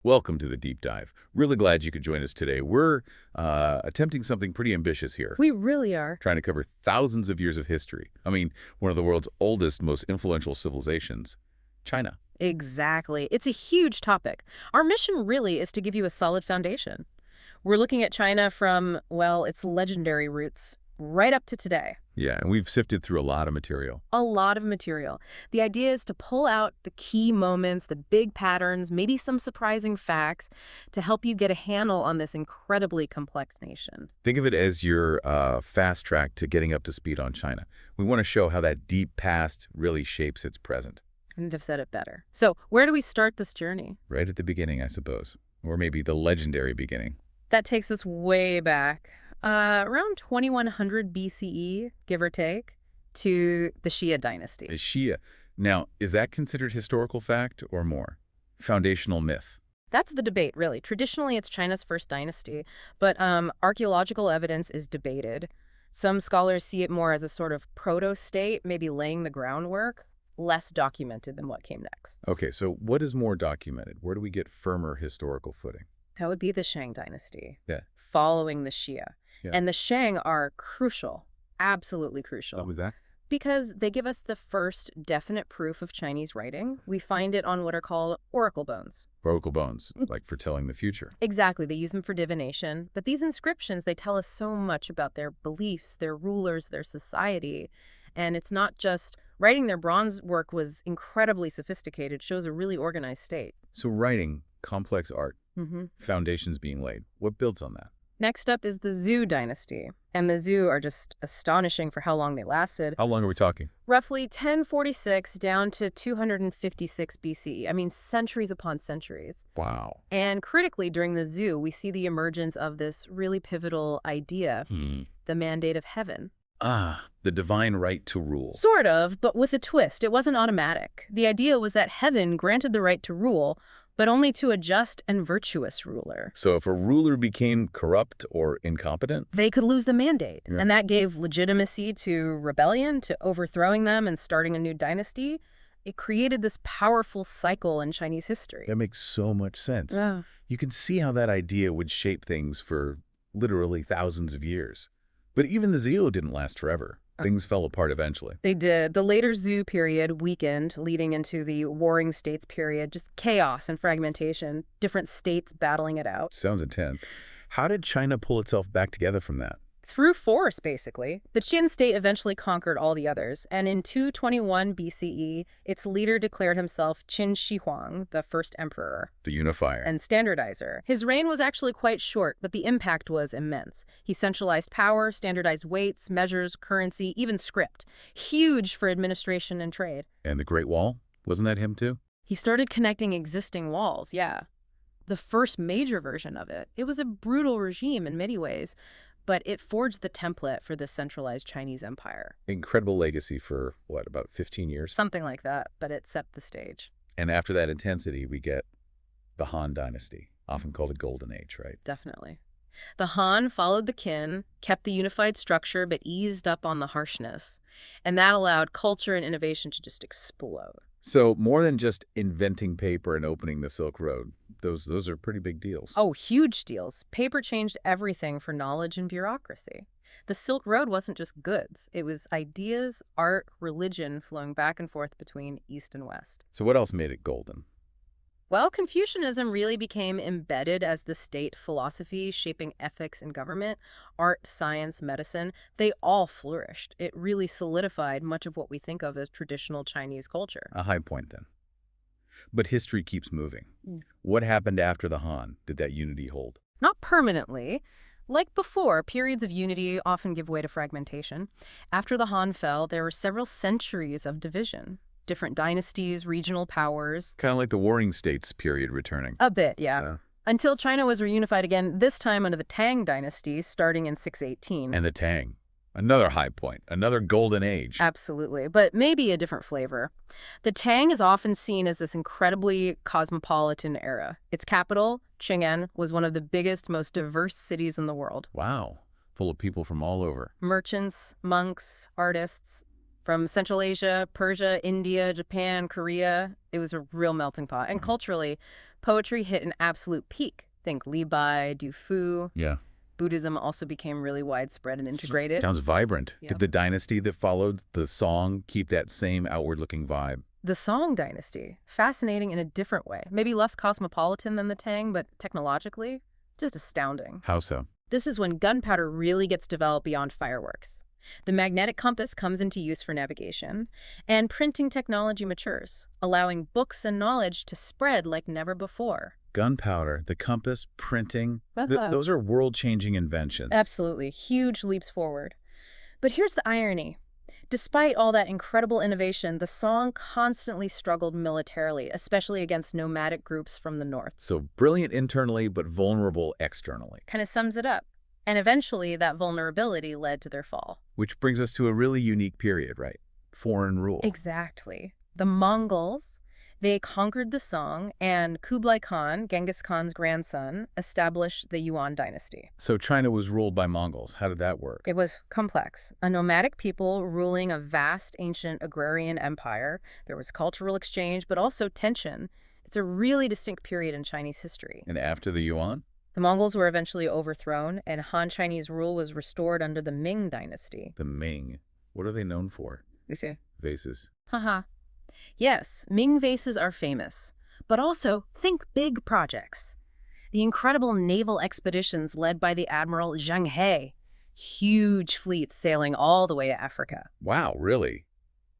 Welcome to the deep dive. Really glad you could join us today. We're attempting something pretty ambitious here, We really are. trying to cover thousands of years of history. I mean, one of the world's oldest, most influential civilizations, China. Exactly. It's a huge topic. Our mission really is to give you a solid foundation. We're looking at China from, well, its legendary roots right up to today. Yeah, and we've sifted through a lot of material. A lot of material. The idea is to pull out the key moments, the big patterns, maybe some surprising facts to help you get a handle on this incredibly complex nation. Think of it as your fast track to getting up to speed on China. We want to show how that deep past really shapes its present. Couldn't have said it better. So, where do we start this journey? Right at the beginning, I suppose. Or maybe the legendary beginning. That takes us way back, around 2100 BCE, give or take, to the Xi dynasty. The Shia. Now, is that considered historical fact or more? Foundational myth. That's the debate, really. Traditionally, it's China's first dynasty, but archaeological evidence is debated. Some scholars see it more as a sort of proto-state, maybe laying the groundwork, less documented than what came next. Okay, so what is more documented? Where do we get firmer historical footing? That would be the Shang dynasty, Yeah. following the Xia. Yeah. And the Shang are crucial, absolutely crucial. What was that? Because they give us the first definite proof of Chinese writing. We find it on what are called oracle bones. Oracle bones, like foretelling the future. Exactly, they use them for divination. But these inscriptions, they tell us so much about their beliefs, their rulers, their society. And it's not just writing. Their bronze work was incredibly sophisticated, shows a really organized state. So writing, complex art, foundations being laid. What builds on that? Next up is the Zhou dynasty. And the Zhou are just astonishing for how long they lasted. How long are we talking? Roughly 1046 down to 256 BCE. I mean, centuries upon centuries. Wow. And critically, during the Zhou, we see the emergence of this really pivotal idea, the mandate of heaven. Ah, the divine right to rule. Sort of, but with a twist. It wasn't automatic. The idea was that heaven granted the right to rule, but only to a just and virtuous ruler. So if a ruler became corrupt or incompetent? They could lose the mandate, Yeah. and that gave legitimacy to rebellion, to overthrowing them and starting a new dynasty. It created this powerful cycle in Chinese history. That makes so much sense. Yeah. You can see how that idea would shape things for literally thousands of years. But even the Zhou didn't last forever. Things fell apart eventually. They did. The later Zhou period weakened, leading into the Warring States period, just chaos and fragmentation, different states battling it out. Sounds intense. How did China pull itself back together from that? Through force, basically. The Qin state eventually conquered all the others, and in 221 BCE, its leader declared himself Qin Shi Huang, the first emperor The unifier. and standardizer. His reign was actually quite short, but the impact was immense. He centralized power, standardized weights, measures, currency, even script. Huge for administration and trade. And the Great Wall? Wasn't that him too? He started connecting existing walls, yeah. The first major version of it. It was a brutal regime in many ways, but it forged the template for the centralized Chinese empire. Incredible legacy for, what, about 15 years? Something like that, but it set the stage. And after that intensity, we get the Han Dynasty, often called a golden age, right? Definitely. The Han followed the Qin, kept the unified structure, but eased up on the harshness. And that allowed culture and innovation to just explode. So more than just inventing paper and opening the Silk Road, those are pretty big deals. Oh, huge deals. Paper changed everything for knowledge and bureaucracy. The Silk Road wasn't just goods. It was ideas, art, religion flowing back and forth between East and West. So what else made it golden? Well, Confucianism really became embedded as the state philosophy, shaping ethics and government. Art, science, medicine, they all flourished. It really solidified much of what we think of as traditional Chinese culture. A high point then. But history keeps moving. Mm. What happened after the Han? Did that unity hold? Not permanently. Like before, periods of unity often give way to fragmentation. After the Han fell, there were several centuries of division. Different dynasties, regional powers. Kind of like the Warring States period returning. A bit, yeah. Until China was reunified again, this time under the Tang dynasty, starting in 618. And the Tang. Another high point. Another golden age. Absolutely, but maybe a different flavor. The Tang is often seen as this incredibly cosmopolitan era. Its capital, Qing'an, was one of the biggest, most diverse cities in the world. Wow. Full of people from all over. Merchants, monks, artists. From Central Asia, Persia, India, Japan, Korea, it was a real melting pot. And culturally, Poetry hit an absolute peak. Think Li Bai, Du Fu. Yeah. Buddhism also became really widespread and integrated. Sounds vibrant. Yep. Did the dynasty that followed the Song keep that same outward-looking vibe? The Song dynasty, fascinating in a different way. Maybe less cosmopolitan than the Tang, but technologically, just astounding. How so? This is when gunpowder really gets developed beyond fireworks. The magnetic compass comes into use for navigation, and printing technology matures, allowing books and knowledge to spread like never before. Gunpowder, the compass, printing, those are world-changing inventions. Absolutely. Huge leaps forward. But here's the irony. Despite all that incredible innovation, the Song constantly struggled militarily, especially against nomadic groups from the north. So brilliant internally, but vulnerable externally. Kind of sums it up. And eventually, that vulnerability led to their fall. Which brings us to a really unique period, right? Foreign rule. Exactly. The Mongols, they conquered the Song, and Kublai Khan, Genghis Khan's grandson, established the Yuan dynasty. So China was ruled by Mongols. How did that work? It was complex. A nomadic people ruling a vast ancient agrarian empire. There was cultural exchange, but also tension. It's a really distinct period in Chinese history. And after the Yuan? The Mongols were eventually overthrown, and Han Chinese rule was restored under the Ming dynasty. The Ming. What are they known for? Vases. Haha. Yes, Ming vases are famous, but also think big projects. The incredible naval expeditions led by the Admiral Zheng He. Huge fleets sailing all the way to Africa. Wow, really?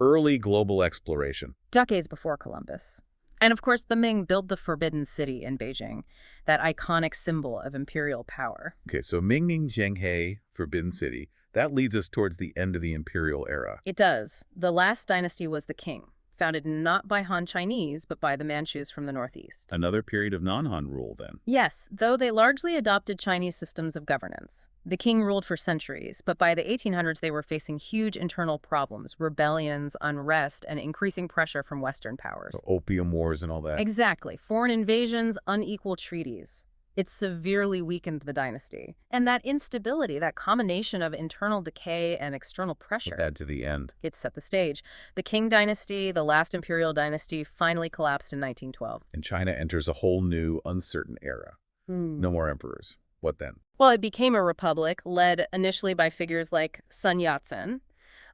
Early global exploration. Decades before Columbus. And of course, the Ming built the Forbidden City in Beijing, that iconic symbol of imperial power. Okay, so Ming Zheng He, Forbidden City. That leads us towards the end of the imperial era. It does. The last dynasty was the Qing, founded not by Han Chinese, but by the Manchus from the northeast. Another period of non-Han rule, then. Yes, though they largely adopted Chinese systems of governance. The Qing ruled for centuries, but by the 1800s they were facing huge internal problems, rebellions, unrest, and increasing pressure from Western powers. So opium wars and all that. Exactly. Foreign invasions, unequal treaties. It severely weakened the dynasty. And that instability, that combination of internal decay and external pressure, Add to the end. it set the stage. The Qing dynasty, the last imperial dynasty, finally collapsed in 1912. And China enters a whole new, uncertain era. No more emperors. What then? Well, it became a republic, led initially by figures like Sun Yat-sen.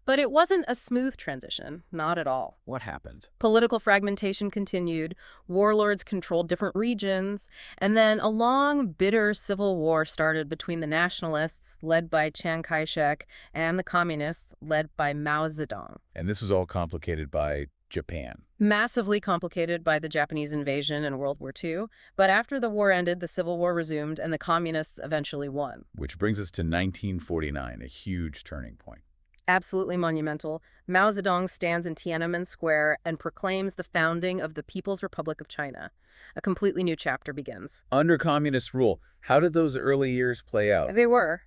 But it wasn't a smooth transition, not at all. What happened? Political fragmentation continued, warlords controlled different regions, and then a long, bitter civil war started between the nationalists, led by Chiang Kai-shek, and the communists, led by Mao Zedong. And this was all complicated by Japan. Massively complicated by the Japanese invasion and World War II, but after the war ended, the Civil War resumed, and the communists eventually won. Which brings us to 1949, a huge turning point. Absolutely monumental. Mao Zedong stands in Tiananmen Square and proclaims the founding of the People's Republic of China. A completely new chapter begins. Under communist rule, how did those early years play out? They were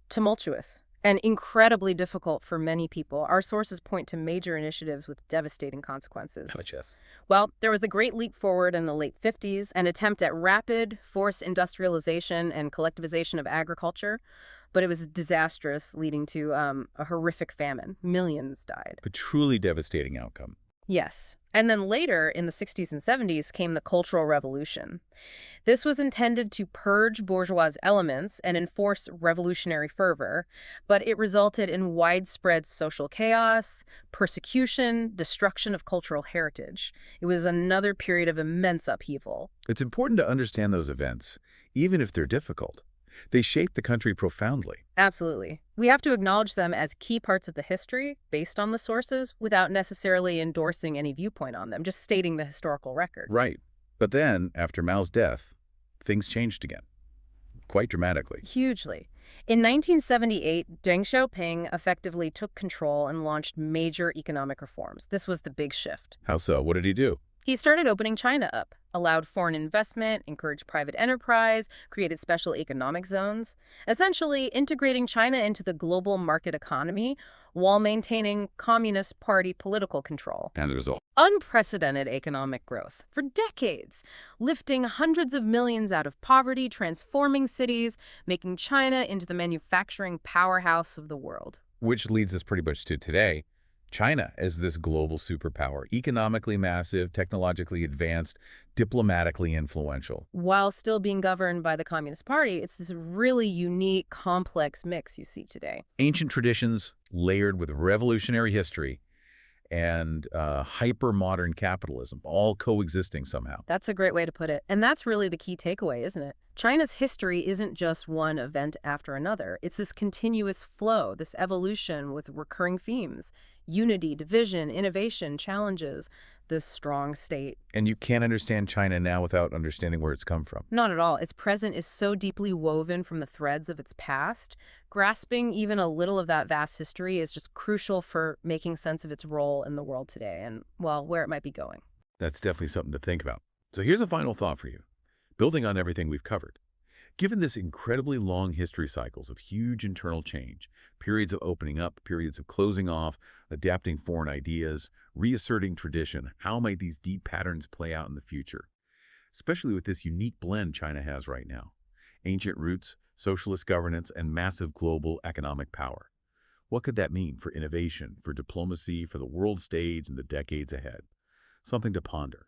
tumultuous and incredibly difficult for many people. Our sources point to major initiatives with devastating consequences. Yes. Well, there was the Great Leap Forward in the late 50s, an attempt at rapid forced industrialization and collectivization of agriculture. But it was disastrous, leading to a horrific famine. Millions died. A truly devastating outcome. Yes. And then later, in the 60s and 70s, came the Cultural Revolution. This was intended to purge bourgeois elements and enforce revolutionary fervor, but it resulted in widespread social chaos, persecution, destruction of cultural heritage. It was another period of immense upheaval. It's important to understand those events, even if they're difficult. They shaped the country profoundly. Absolutely. We have to acknowledge them as key parts of the history, based on the sources, without necessarily endorsing any viewpoint on them, just stating the historical record. Right. But then, after Mao's death, things changed again. Quite dramatically. Hugely. In 1978, Deng Xiaoping effectively took control and launched major economic reforms. This was the big shift. How so? What did he do? He started opening China up, allowed foreign investment, encouraged private enterprise, created special economic zones, essentially integrating China into the global market economy while maintaining Communist Party political control. And the result? Unprecedented economic growth for decades, lifting hundreds of millions out of poverty, transforming cities, making China into the manufacturing powerhouse of the world. Which leads us pretty much to today. China as this global superpower, economically massive, technologically advanced, diplomatically influential. While still being governed by the Communist Party, it's this really unique, complex mix you see today. Ancient traditions layered with revolutionary history and hyper-modern capitalism, all coexisting somehow. That's a great way to put it. And that's really the key takeaway, isn't it? China's history isn't just one event after another. It's this continuous flow, this evolution with recurring themes: unity, division, innovation, challenges, this strong state. And you can't understand China now without understanding where it's come from. Not at all. Its present is so deeply woven from the threads of its past. Grasping even a little of that vast history is just crucial for making sense of its role in the world today and, well, where it might be going. That's definitely something to think about. So here's a final thought for you. Building on everything we've covered, given this incredibly long history cycles of huge internal change, periods of opening up, periods of closing off, adapting foreign ideas, reasserting tradition, how might these deep patterns play out in the future? Especially with this unique blend China has right now. Ancient roots, socialist governance, and massive global economic power. What could that mean for innovation, for diplomacy, for the world stage in the decades ahead? Something to ponder.